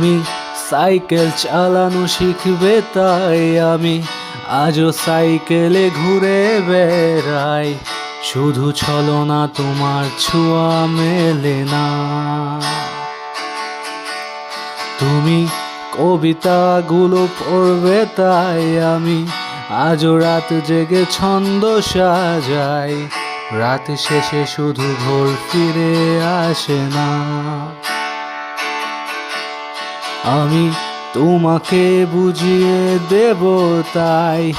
তুমি সাইকেল চালানো শিখবে তাই আমি আজও সাইকেলে ঘুরে বেড়াই। শুধু ছলনা তোমার ছোঁয়া মেলে না। তুমি কবিতাগুলো পড়বে তাই আমি আজও রাত জেগে ছন্দ সাজাই। রাত শেষে শুধু ভোর ফিরে আসে না। আমি তোমাকে বুঝিয়ে দেব তাই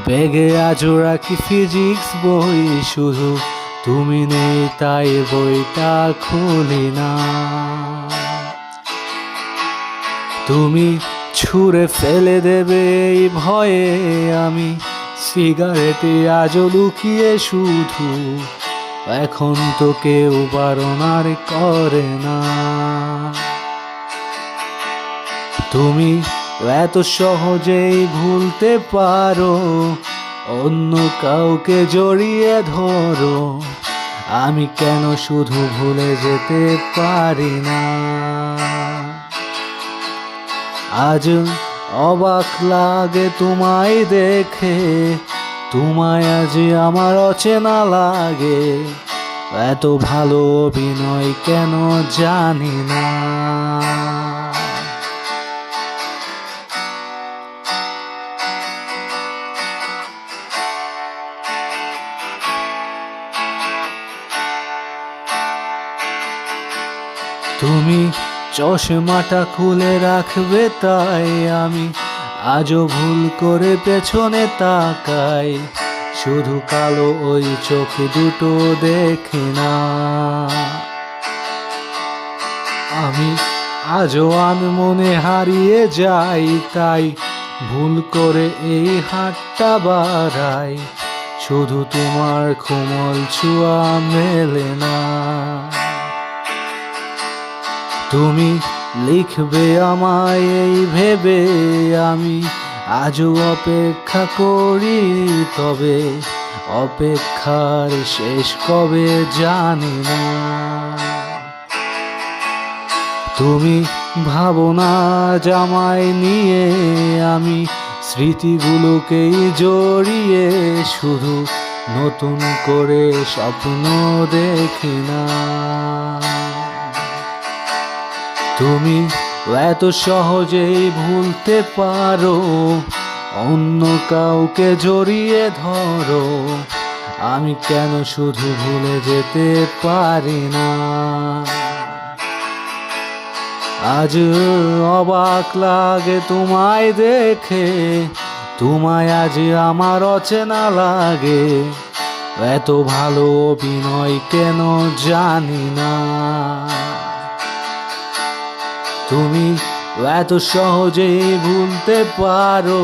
ব্যাগে আজও রাখি ফিজিক্স বই। শুধু তুমি নেই তাই বইটা খুলি না। তুমি ছুঁড়ে ফেলে দেবে এই ভয়ে আমি সিগারেটে আজও লুকিয়ে শুধু। এখন তো কেউ বারণ আর করে না। তুমি এত সহজেই ভুলতে পারো, অন্য কাউকে জড়িয়ে ধরো। আমি কেন শুধু ভুলে যেতে পারি না। আজ অবাক লাগে তোমায় দেখে, তোমায় আজ আমার অচেনা লাগে। এত ভালো অভিনয় কেন জানি না। তুমি চশমাটা খুলে রাখবে তাই আমি আজও ভুল করে পেছনে তাকাই। শুধু কালো ওই চোখ দুটো দেখি না। আমি আজও আনমনে হারিয়ে যাই তাই ভুল করে এই হাতটা বাড়াই। শুধু তোমার কোমল ছোঁয়া মেলে না। তুমি লিখবে আমায় এই ভেবে আমি আজও অপেক্ষা করি। তবে অপেক্ষার শেষ কবে জানি না। তুমি ভাবনা জামাই নিয়ে আমি স্মৃতিগুলোকেই জড়িয়ে শুধু নতুন করে স্বপ্ন দেখি না। তুমি এত সহজেই ভুলতে পারো, অন্য কাউকে জড়িয়ে ধরো। আমি কেন শুধু ভুলে যেতে পারি না। আজ অবাক লাগে তোমায় দেখে, তোমায় আজ আমার অচেনা লাগে। এত ভালো অভিনয় কেন জানি না। তুমি এত সহজেই ভুলতে পারো,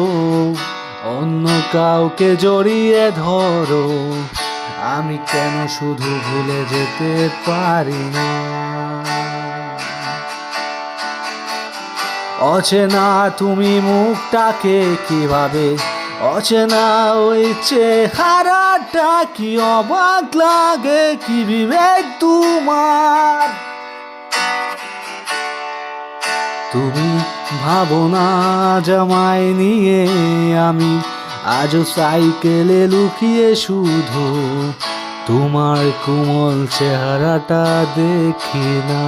অন্য কাউকে জড়িয়ে ধরো। আমি কেন শুধু ভুলে যেতে পারি না। অচেনা তুমি মুখটাকে কিভাবে, অচেনা ওই চেহারাটা কি অবাক লাগে, কি বিবেক তোমার। তুমি ভাবনা জামাই নিয়ে আমি আজও সাইকেলে লুকিয়ে শুধু তোমার কোমল চেহারাটা দেখি না।